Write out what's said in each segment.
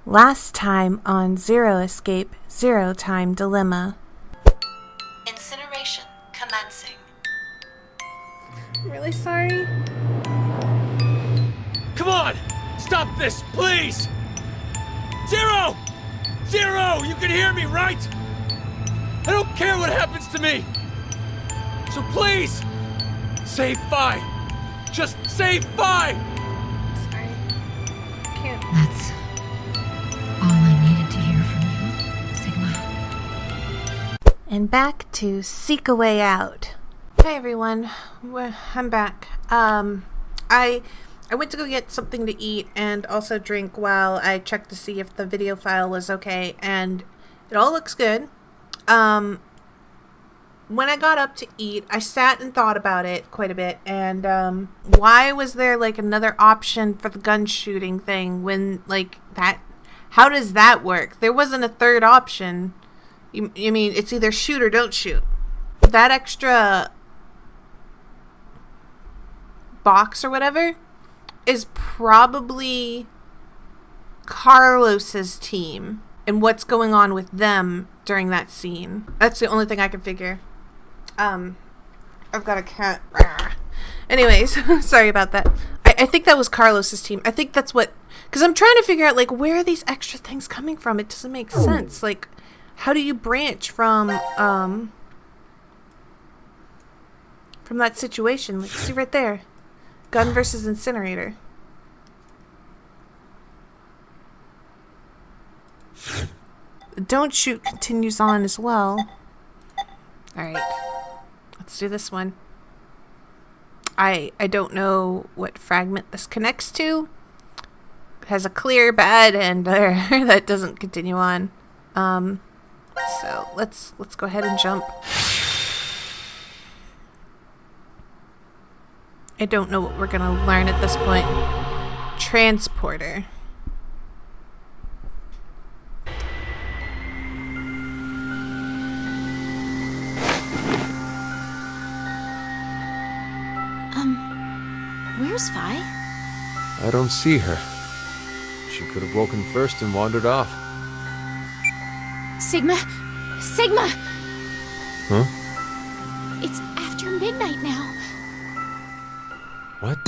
Last time on Zero Escape, Zero Time Dilemma. Incineration commencing. I'm really sorry. Come on! Stop this, please! Zero! Zero! You can hear me, right? I don't care what happens to me! So please! Save Phi! Just save Phi! Sorry. Can't. That's all I needed to hear from you, Sigma. And back to Seek a Way Out. Hey everyone, I'm back. I went to go get something to eat and also drink while I checked to see if the video file was okay, and it all looks good. When I got up to eat, I sat and thought about it quite a bit, and why was there like another option for the gun shooting thing when like that? How does that work? There wasn't a third option. You mean it's either shoot or don't shoot? That extra box or whatever is probably Carlos's team and what's going on with them during that scene. That's the only thing I can figure. I've got a cat. Anyways, sorry about that. I think that was Carlos's team. I think that's what, because I'm trying to figure out like where are these extra things coming from. It doesn't make sense. Like, how do you branch from that situation? Like, see right there, gun versus incinerator. Don't shoot continues on as well. All right, let's do this one. I don't know what fragment this connects to. It has a clear bed and that doesn't continue on. So let's go ahead and jump. I don't know what we're gonna learn at this point. Transporter. Where's Phi? I don't see her. She could have woken first and wandered off. Sigma! Sigma! Huh? It's after midnight now. What?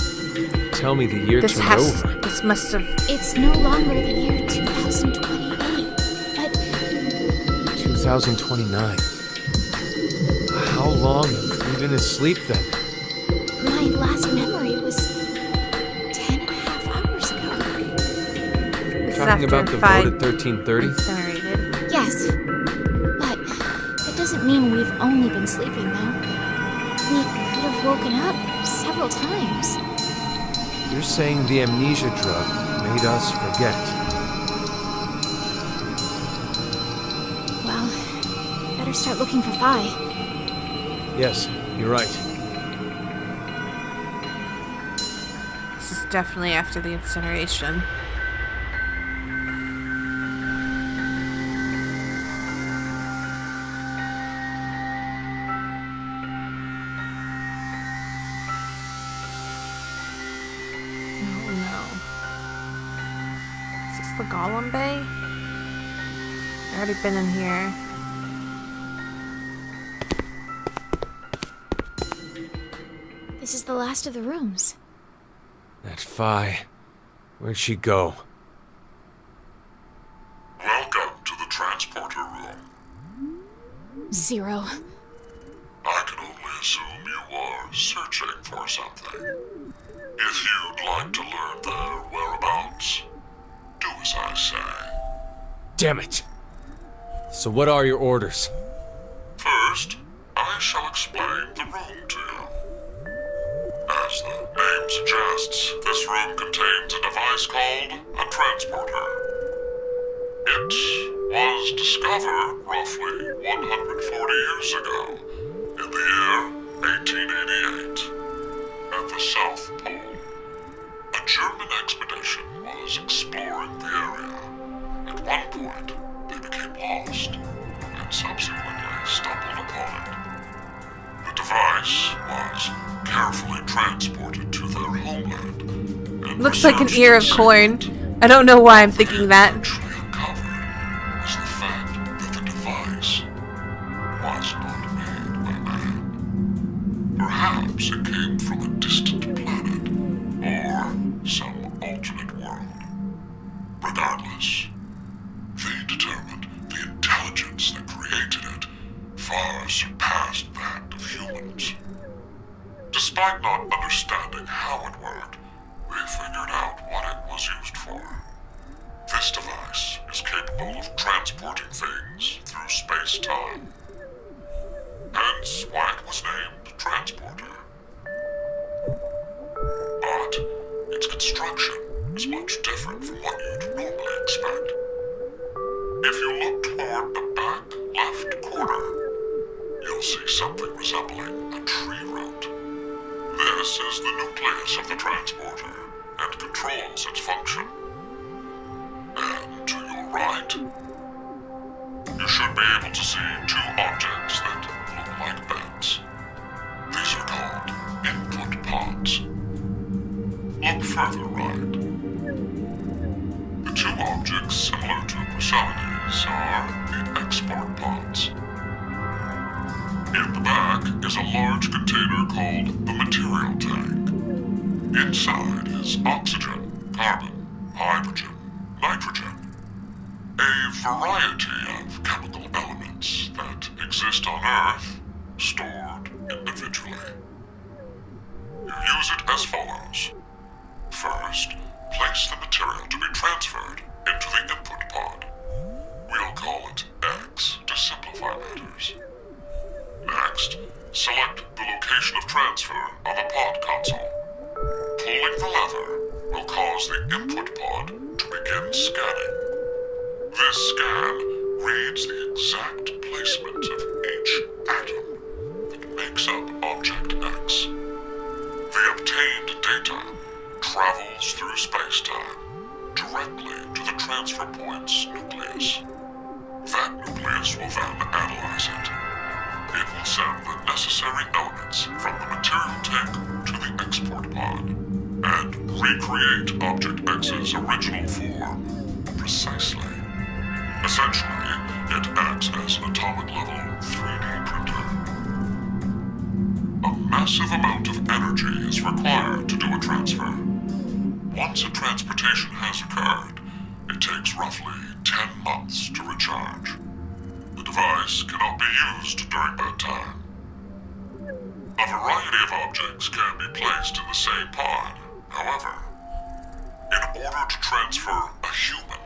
Tell me the year This turned over. This must have. It's no longer the year 2028, but 2029. How long have we been asleep then? my last memory was 10 and a half hours ago. This is Talking after about the Phi vote at 1330? incinerated. Yes, but that doesn't mean we've only been sleeping, though. We could have woken up several times. You're saying the amnesia drug made us forget. Well, better start looking for Phi. Yes, you're right. This is definitely after the incineration. Oh no. Is this the Golem Bay? I've already been in here. This is the last of the rooms. That Phi. Where'd she go? Welcome to the transporter room. Zero. I can only assume you are searching for something. If you'd like to learn their whereabouts, do as I say. Damn it! So what are your orders? First, I shall explain the room to you. As the name suggests, this room contains a device called a transporter. It was discovered roughly 140 years ago, in the year 1888, at the South Pole. A German expedition was exploring the area. At one point, they became lost, and subsequently stumbled upon it. The device was carefully transported to their homeland. Looks like an ear of corn. I don't know why I'm thinking that. Regardless, they determined the intelligence that created it far surpassed that of humans. Despite not understanding how it worked, they figured out what it was used for. This device is capable of transporting things through space-time. Hence why it was named Transporter. But its construction is much different from what you'd normally expect. If you look toward the back left corner, you'll see something resembling a tree root. This is the nucleus of the transporter and controls its function. And to your right, you should be able to see two objects that look like beds. These are called input pods. Look further right. The two objects similar to Chrysalides are the export pods. In the back is a large container called the material tank. Inside is oxygen, carbon, hydrogen, nitrogen, a variety of chemical elements that exist on Earth, stored individually. You use it as follows. First, place the material to be transferred into the input pod. We'll call it X to simplify matters. Next, select the location of transfer on the pod console. Pulling the lever will cause the input pod to begin scanning. This scan reads the exact placement of each atom that makes up Object X. The obtained data travels through space-time directly to the transfer point's nucleus. That nucleus will then analyze it. It will send the necessary elements from the material tank to the export pod and recreate Object X's original form precisely. Essentially, it acts as an atomic-level 3D printer. A massive amount of energy is required to do a transfer. Once a transportation has occurred, it takes roughly 10 months to recharge. The device cannot be used during that time. A variety of objects can be placed in the same pod. However, in order to transfer a human,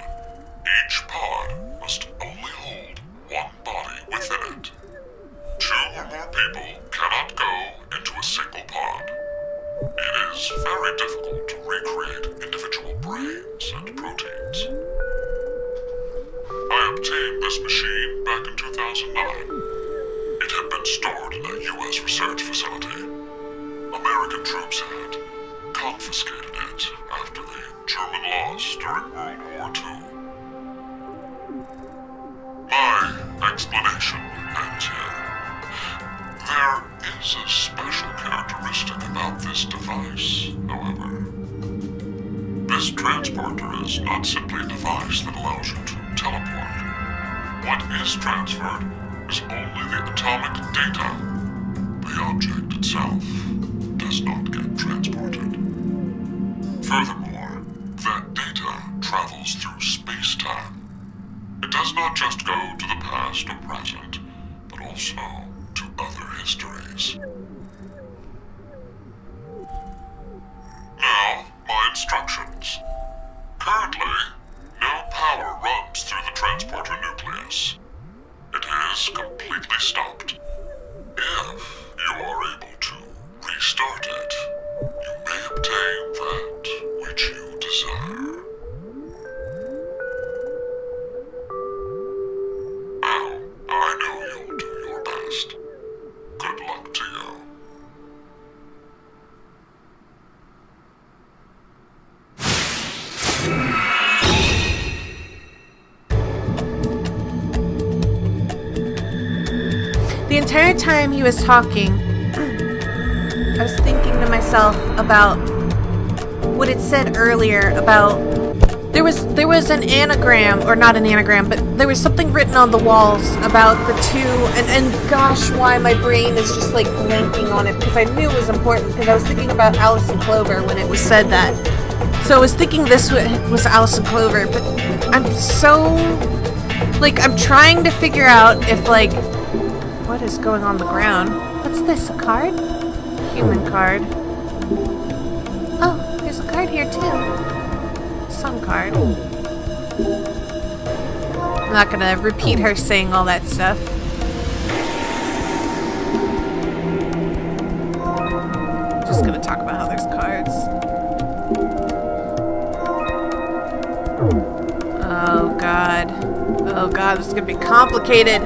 each pod must only hold one body within it. Two or more people cannot go into a single pod. It is very difficult to recreate individual brains and proteins. I obtained this machine back in 2009. It had been stored in a U.S. research facility. American troops had confiscated it after the German loss during World War II. My explanation ends here. There is a special characteristic about this device, however. This transporter is not simply a device that allows you to teleport. What is transferred is only the atomic data. The object itself does not get transported. Furthermore, that data travels through space-time. It does not just go to the past or present, but also to other histories. Now, my instructions. Currently, no power runs through the transporter nucleus. It is completely stopped. If you are able to restart it, you may obtain that which you desire. Now, I know you'll do your best. Good luck to you. The entire time he was talking, I was thinking to myself about what it said earlier about there was an anagram, or not an anagram, but there was something written on the walls about the two, and gosh, why my brain is just like blanking on it, because I knew it was important, because I was thinking about Alice and Clover when it was said that So I was thinking this was Allison Clover, but I'm so... Like, I'm trying to figure out if, like... What is going on the ground? What's this, a card? Human card. Oh, there's a card here, too. Some card. I'm not gonna repeat her saying all that stuff. Just gonna talk about how there's cards. Oh god. Oh god, this is gonna be complicated.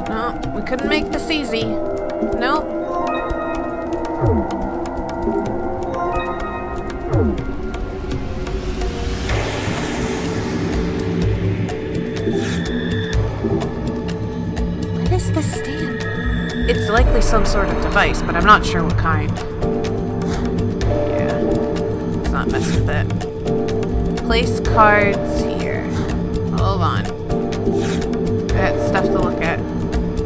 No, we couldn't make this easy. Nope. What is this stand? It's likely some sort of device, but I'm not sure what kind. Yeah. Let's not mess with it. Place cards here. Hold on. That's stuff to look at.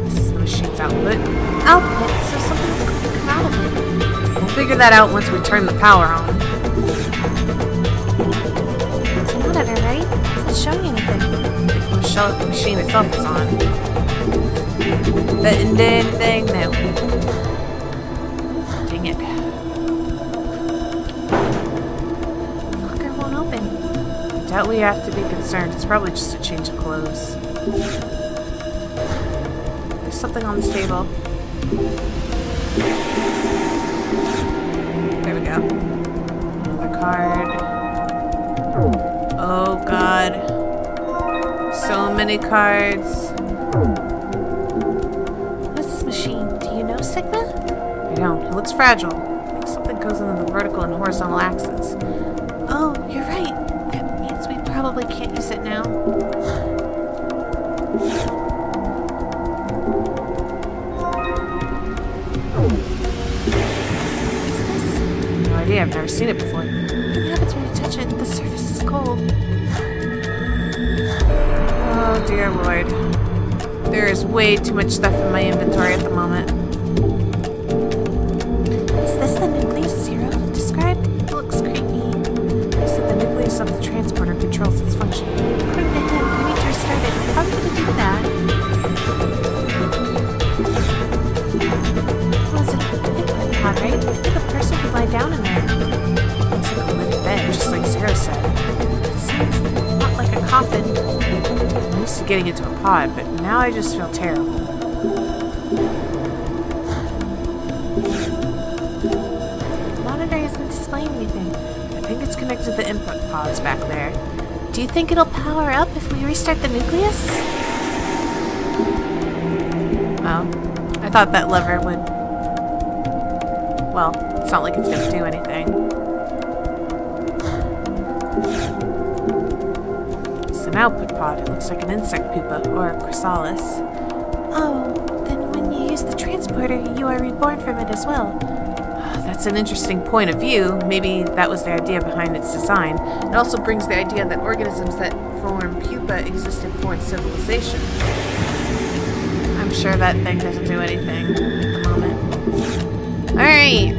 This is the machine's output. Output, so something's going to come out of it. We'll figure that out once we turn the power on. It's a monitor, right? It's not showing anything. The machine itself is on. But then, no. Dang it. Locker won't open. Doubt we have to be concerned. It's probably just a change of clothes. There's something on this table. There we go. Another card. Oh god. So many cards. What's this machine? Do you know, Sigma? I don't. It looks fragile. I think something goes into the vertical and horizontal axes. Oh, you're right. That means we probably can't use it now. What's this? No idea. I've never seen it before. What happens when you touch it? The surface is cold. Oh dear lord. There is way too much stuff in my inventory at the moment. Is this the nucleus zero described? It looks creepy. He said the nucleus of the transporter controls its function. According to him, we need to restart it. How are we going to do that? Was it an input pod, right? I think a person could lie down in there. Looks like a living bed, just like Zero said. It sounds a lot like a coffin. I'm used to getting into a pod, but now I just feel terrible. The monitor isn't displaying anything. I think it's connected to the input pods back there. Do you think it'll power up if we restart the nucleus? Oh, I thought that lever would... Well, it's not like it's going to do anything. It's an output pod. It looks like an insect pupa or a chrysalis. Oh, then when you use the transporter, you are reborn from it as well. That's an interesting point of view. Maybe that was the idea behind its design. It also brings the idea that organisms that form pupa exist in foreign civilizations. I'm sure that thing doesn't do anything at the moment. Alright.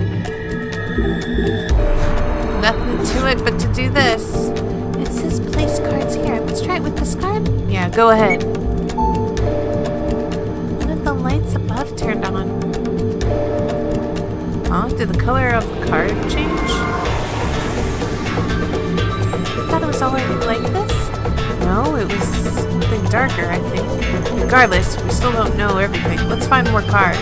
Nothing to it but to do this. It says place cards here. Let's try it with this card. Yeah, go ahead. One of the lights above turned on. Huh? Did the color of the card change? I thought it was already like this. No, it was something darker, I think. Regardless, we still don't know everything. Let's find more cards.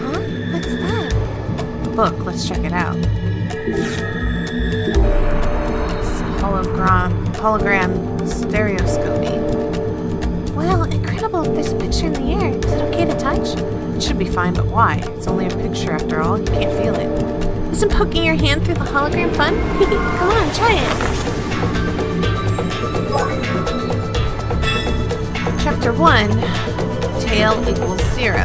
Huh? What's that? Book, let's check it out. This is a hologram stereoscopy. Well, incredible. There's a picture in the air. Is it okay to touch? It should be fine, but why? It's only a picture after all. You can't feel it. Isn't poking your hand through the hologram fun? Come on, try it. Chapter 1, tail equals 0.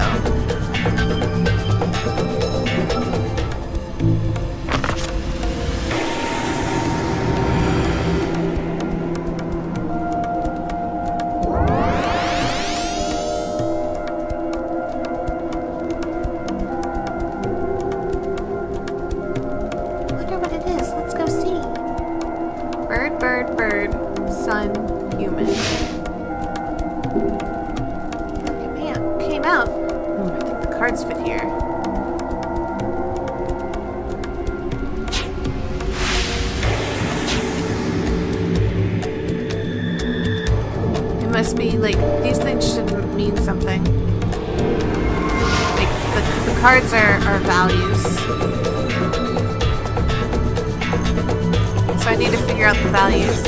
sun, human. Came out. I think the cards fit here. It must be like these things should mean something. Like the cards are values. So I need to figure out the values.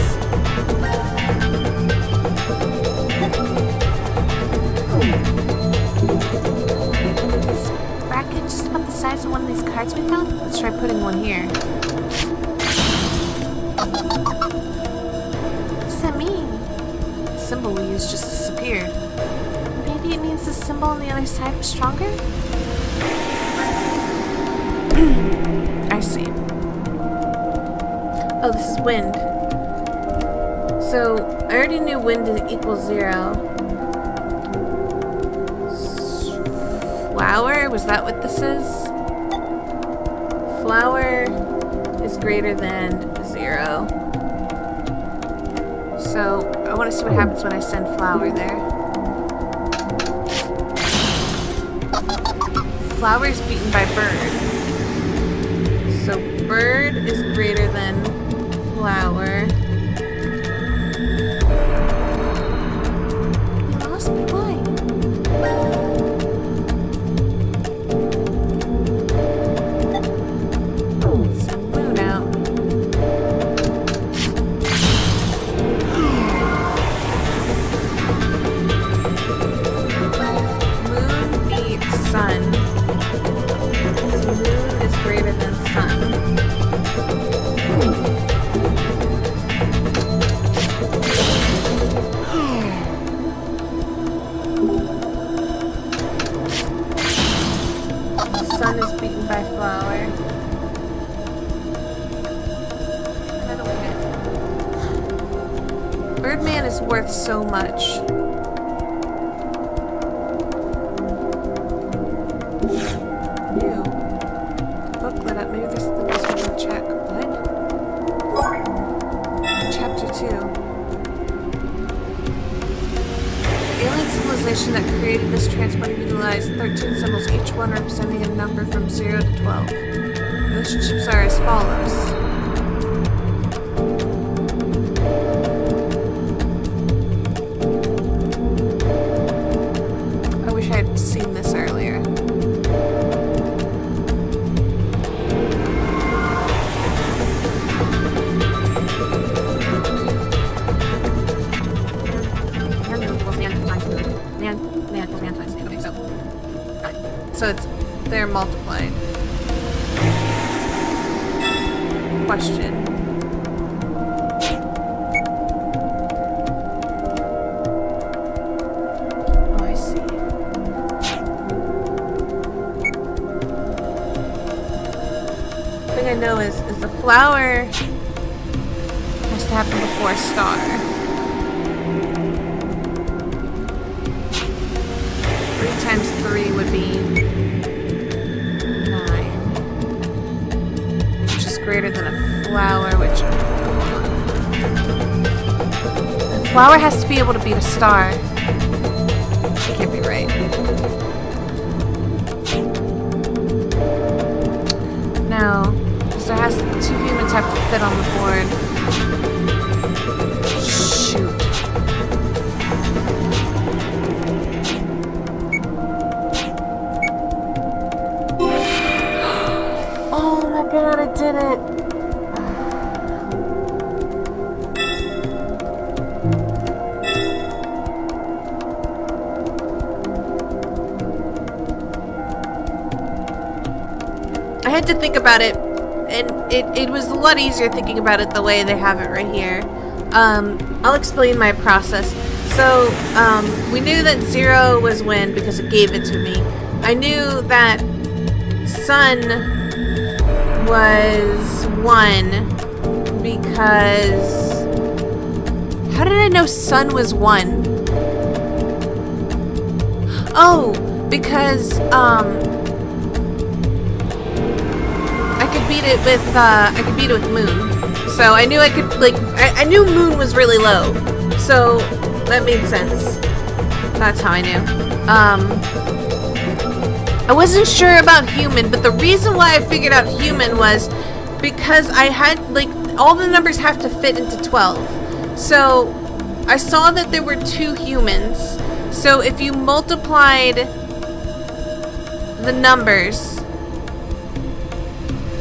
Is bracket just about the size of one of these cards we found? Let's try putting one here. What does that mean? The symbol we used just disappeared. Maybe it means the symbol on the other side was stronger? I see. Oh, this is wind. So, I already knew wind equals 0. Flower? Was that what this is? Flower is greater than 0. So, I want to see what happens when I send flower there. Flower is beaten by bird. So, bird is greater than flower. I lost my mind. It's a moon out. Moon beats sun. So moon is greater than sun. Sun is beaten by flower. How do we get? Birdman is worth so much. New booklet up. Maybe this thing is we can check. What? Chapter 2. Alien civilization that created this transport utilized 13 symbols, each one representing a number from 0 to 12. Relationships are as follows. I wish I had seen this earlier. So it's they're multiplied. Question. Oh, I see. The thing I know is the flower has to happen before a star. 3 times 3 would be 9. Which is greater than a flower, which... A flower has to be able to beat a star. That can't be right. No. Because there has... 2 humans have to fit on the board. Shoot. God, I did it! I had to think about it, and it was a lot easier thinking about it the way they have it right here. I'll explain my process. So, we knew that 0 was wind because it gave it to me. I knew that sun was 1 because... How did I know sun was 1? Oh, because, I could beat beat it with Moon. So I knew I could, like, I knew Moon was really low. So that made sense. That's how I knew. I wasn't sure about human, but the reason why I figured out human was because I had, like, all the numbers have to fit into 12. So I saw that there were 2 humans. So if you multiplied the numbers,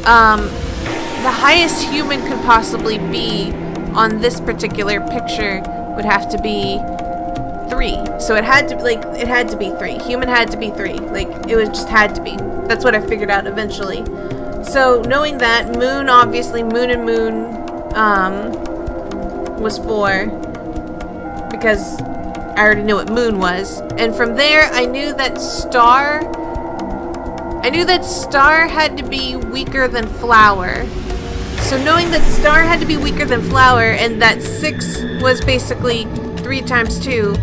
the highest human could possibly be on this particular picture would have to be 3. So it had to, like, it had to be 3. Human had to be 3. Like, it was just had to be. That's what I figured out eventually. So knowing that, Moon, obviously, Moon and Moon was 4 because I already knew what Moon was. And from there, I knew that Star had to be weaker than Flower. So knowing that Star had to be weaker than Flower and that 6 was basically 3 times 2,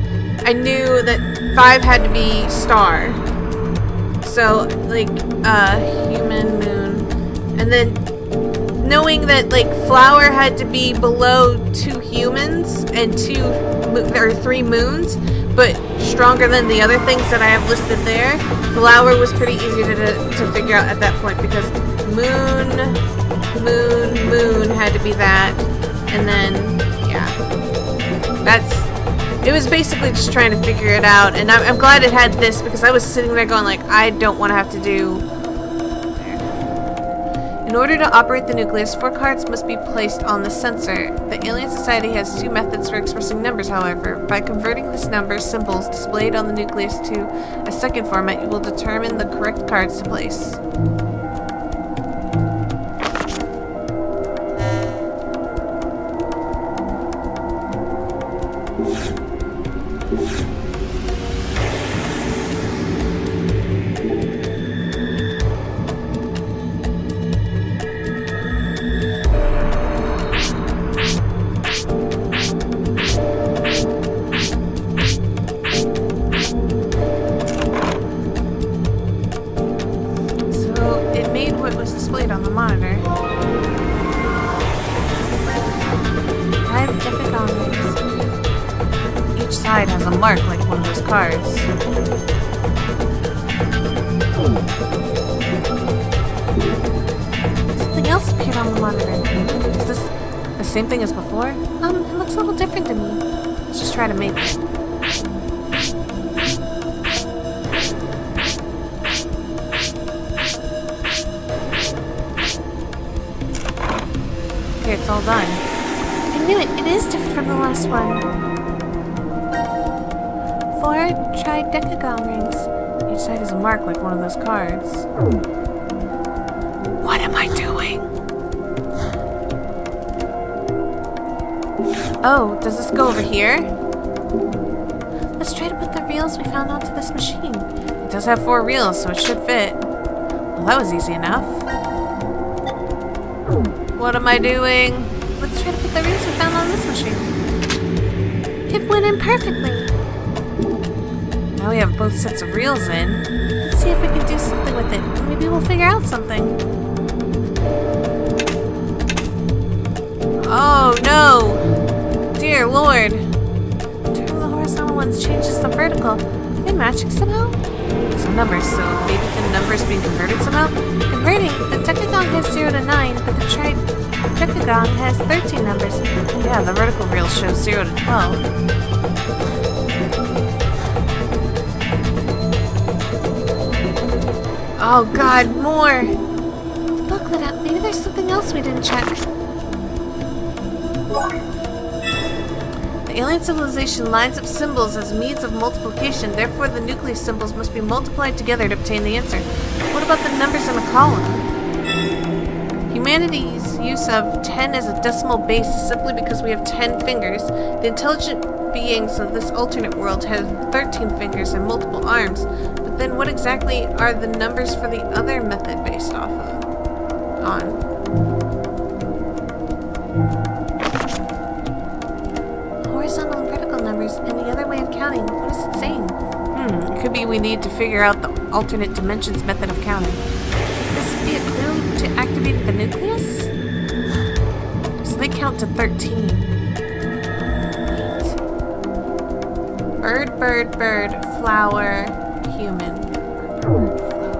I knew that 5 had to be Star. So, like, human, Moon. And then knowing that, like, Flower had to be below 2 humans and 3 moons, but stronger than the other things that I have listed there. Flower was pretty easy to figure out at that point because Moon had to be that. And then, yeah. It was basically just trying to figure it out. And I'm glad it had this because I was sitting there going like, I don't want to have to do... In order to operate the nucleus, 4 cards must be placed on the sensor. The Alien Society has 2 methods for expressing numbers, however. By converting this number symbols displayed on the nucleus to a second format, you will determine the correct cards to place. On the monitor. 5 decagons. Each side has a mark like one of those cards. Something else appeared on the monitor. Is this the same thing as before? It looks a little different to me. Let's just try to make it. It's all done. I knew it. It is different from the last one. 4 tridecagon rings. Each side is a mark like one of those cards. What am I doing? Oh, does this go over here? Let's try to put the reels we found onto this machine. It does have 4 reels, so it should fit. Well, that was easy enough. What am I doing? Let's try to put the reels we found on this machine. It went in perfectly. Now we have both sets of reels in. Let's see if we can do something with it. Maybe we'll figure out something. Oh no! Dear Lord. Turn the horizontal ones changes the vertical. Are they matching somehow? Some numbers, so maybe the numbers being converted somehow? Converting, the decagon has 0 to 9, but the tridecagon has 13 numbers. Yeah, the vertical reel shows 0 to 12. Oh god, more! Look, Lynette, maybe there's something else we didn't check. The alien civilization lines up symbols as means of multiplication, therefore the nucleus symbols must be multiplied together to obtain the answer. What about the numbers in the column? Humanity's use of 10 as a decimal base is simply because we have 10 fingers. The intelligent beings of this alternate world have 13 fingers and multiple arms. But then what exactly are the numbers for the other method based off of? Horizontal and vertical numbers and the other way of counting. What is it saying? It could be we need to figure out the alternate dimensions method of counting. This be get through to activate the nucleus? So they count to 13. Bird, bird, bird, flower, human. Bird, bird, flower, human.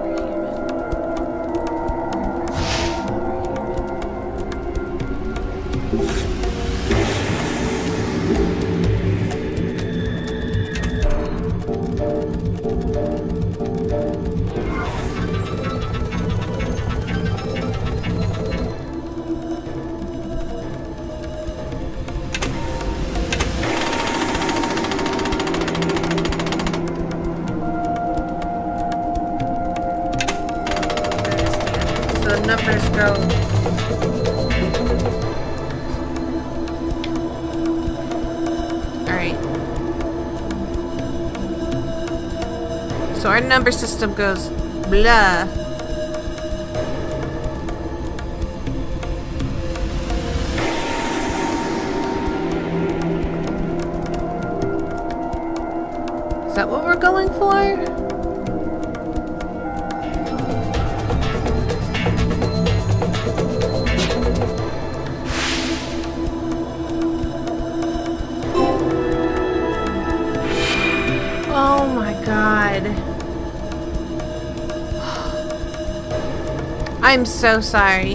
So the numbers go. Alright. So our number system goes blah. Is that what we're going for? Oh my god. I'm so sorry.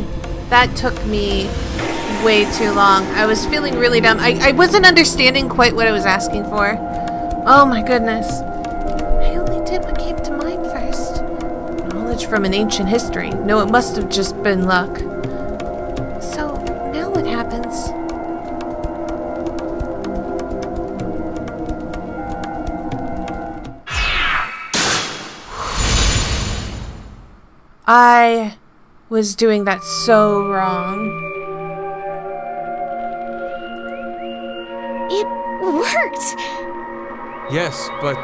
That took me way too long. I was feeling really dumb. I wasn't understanding quite what I was asking for. Oh my goodness. I only did what came to mind first. Knowledge from an ancient history. No, it must have just been luck. So, now what happens? I was doing that so wrong. It worked! Yes, but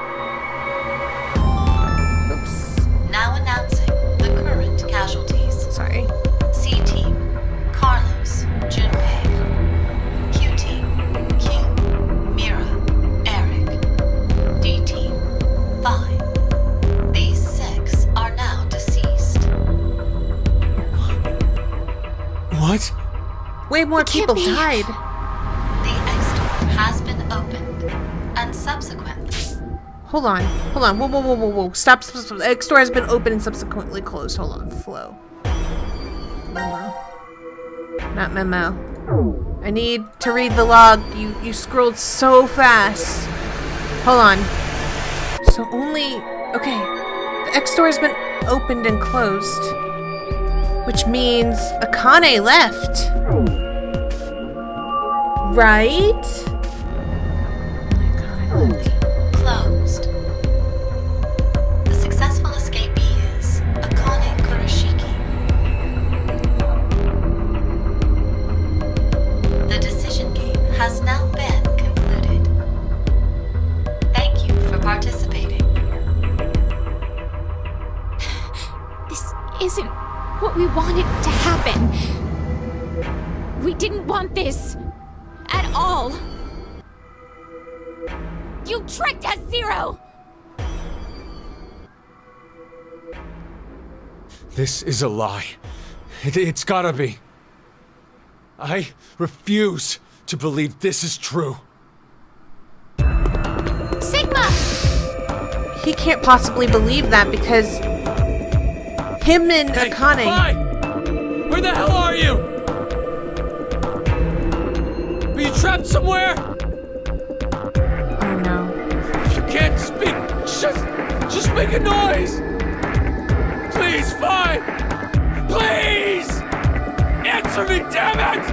Oops. Now announcing the current casualties. Sorry. C Team, Carlos, Junpei. Q Team, Q, Mira, Eric. D Team, 5. These 6 are now deceased. what? Way more can't people be. died. The X-door has been opened, and subsequently, Hold on. Whoa. Stop. The X door has been opened and subsequently closed. Hold on. Flow. Memo. Not memo. I need to read the log. You scrolled so fast. Hold on. So only... Okay. The X door has been opened and closed. Which means Akane left. Right? Akane left. closed. The successful escapee is Akane Kurashiki. The decision game has now been concluded. Thank you for participating. This isn't what we wanted to happen. We didn't want this at all. You tricked us, Zero! This is a lie. It's gotta be. I refuse to believe this is true. Sigma! He can't possibly believe that because him and Hey, Akane. hi! Where the hell are you? Are you trapped somewhere? Oh no. You can't speak. Just make a noise. Please, fine. Please! Answer me, damn it!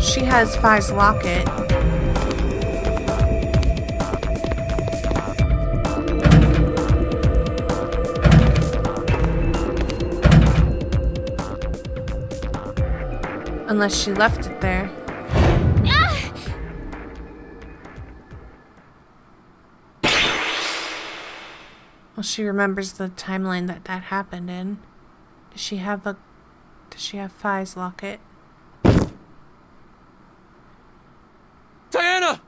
She has Fi's locket. Unless she left it there. Ah! Well, she remembers the timeline that happened in. Does she have Fi's locket? Diana!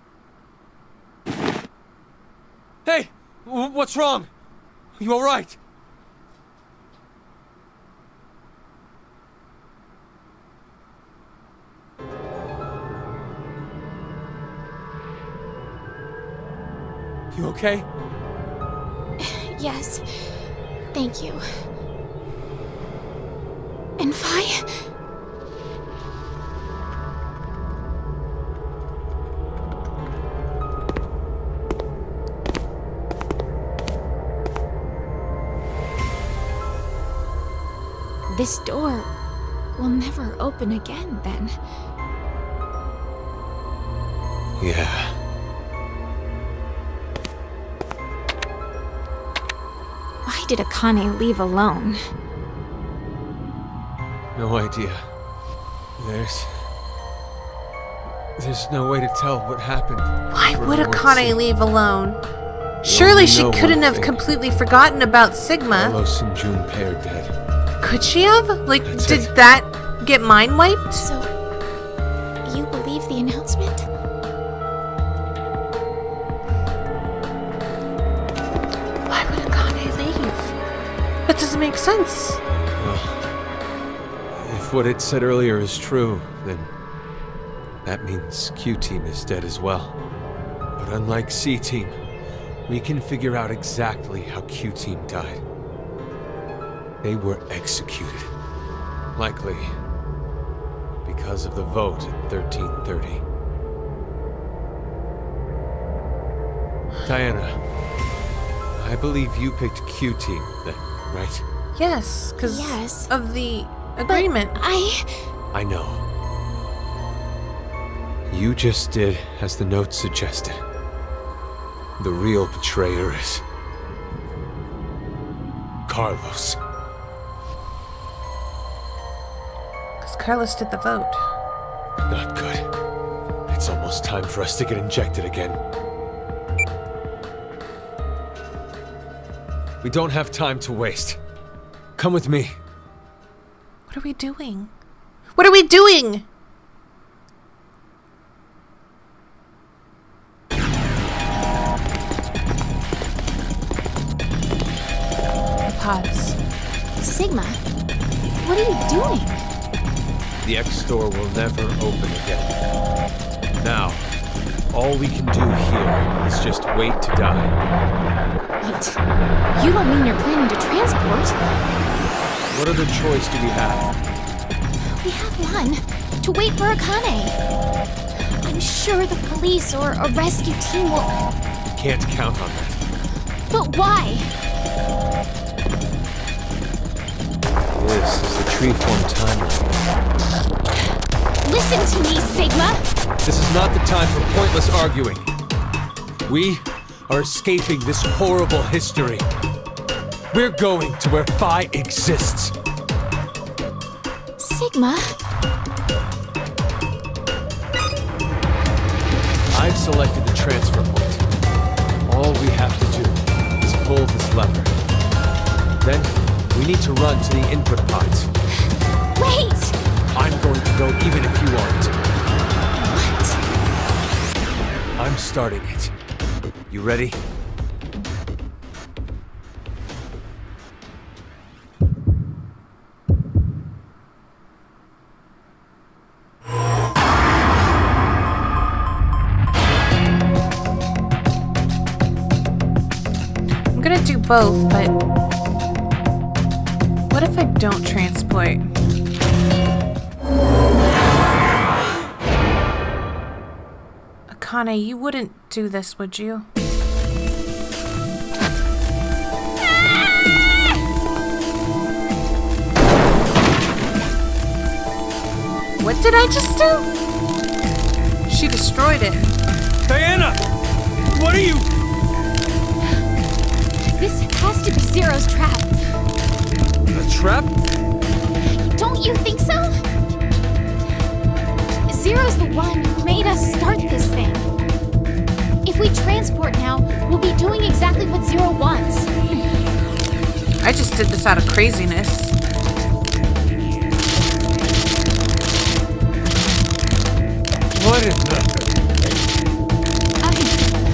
Hey, what's wrong? Are you alright? You okay? Yes. Thank you. And Vi? This door will never open again, then. Yeah. Why did Akane leave alone? No idea. There's no way to tell what happened. Why For would no one Akane to- leave alone? Surely she know couldn't one have thing. completely forgotten about Sigma. Carlos and Junpei are dead. Could she have? Like, That's did it. that get mind wiped? So, you believe the announcement? Why would Akane leave? That doesn't make sense. If what it said earlier is true, then that means Q-Team is dead as well. But unlike C-Team, we can figure out exactly how Q-Team died. They were executed. Likely because of the vote at 1330. Diana, I believe you picked Q-Team then, right? Yes, because Yes. of the agreement. I know. You just did as the note suggested. The real betrayer is Carlos. Because Carlos did the vote. Not good. It's almost time for us to get injected again. We don't have time to waste. Come with me. What are we doing? What are we doing? The pods. Sigma, what are you doing? The X door will never open again. Now, all we can do here is just wait to die. Wait, you don't mean you're planning to transport? What other choice do we have? We have one. To wait for Akane. I'm sure the police or a rescue team will... Can't count on that. But why? This is the Treeform timeline. Listen to me, Sigma! This is not the time for pointless arguing. We are escaping this horrible history. We're going to where Phi exists. Sigma? I've selected the transfer point. All we have to do is pull this lever. Then, we need to run to the input pods. Wait! I'm going to go even if you aren't. What? I'm starting it. You ready? I'm gonna do both, but what if I don't transport? Akane, you wouldn't do this, would you? What did I just do? She destroyed it. Diana! What are you? This has to be Zero's trap. A trap? Don't you think so? Zero's the one who made us start this thing. If we transport now, we'll be doing exactly what Zero wants. I just did this out of craziness. What is that?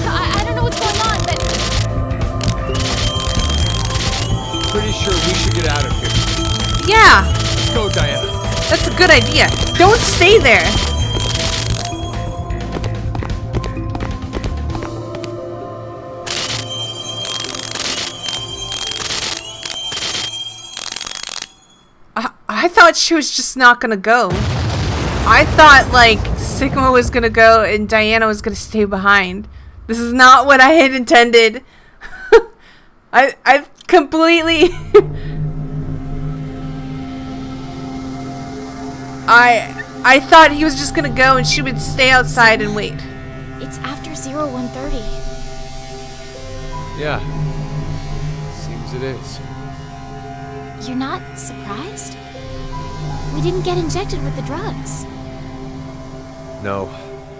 I don't know what's going on, but That's a good idea. Don't stay there. I thought she was just not gonna go. I thought, like, Sigma was gonna go and Diana was gonna stay behind. This is not what I had intended. I've completely... I thought he was just gonna go and she would stay outside and wait. It's after 0130. Yeah. Seems it is. You're not surprised? We didn't get injected with the drugs. No.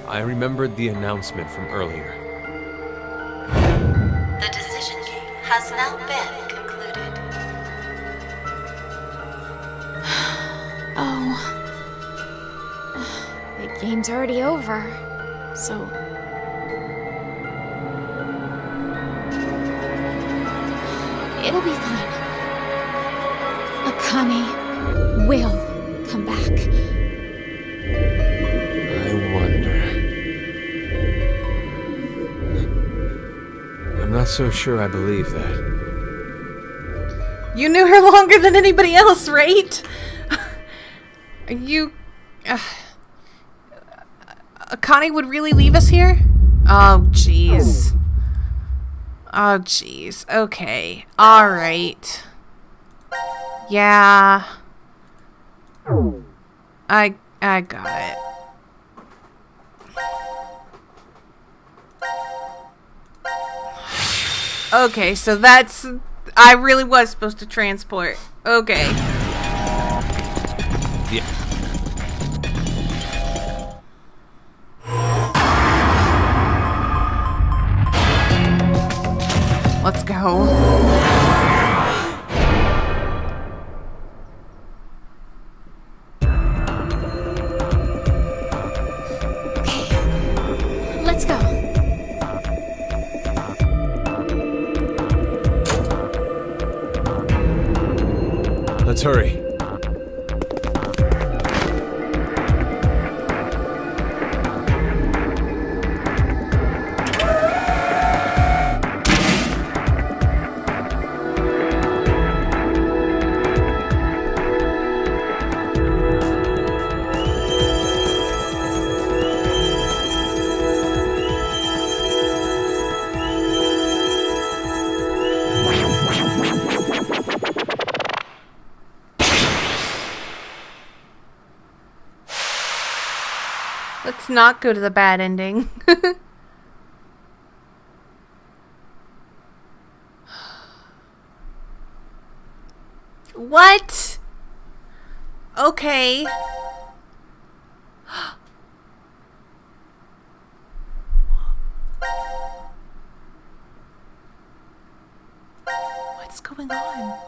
I remembered the announcement from earlier. The decision game has now been concluded. Oh. The game's already over. So... it'll be fine. Akane will come back. I wonder. I'm not so sure I believe that. You knew her longer than anybody else, right? You... Akane would really leave us here? Oh, jeez. Oh, jeez. Okay. Alright. Yeah. I got it. Okay, so that's... I really was supposed to transport. Okay. Yeah. Let's go. Let's go. Let's hurry. Let's not go to the bad ending. What? Okay. What's going on?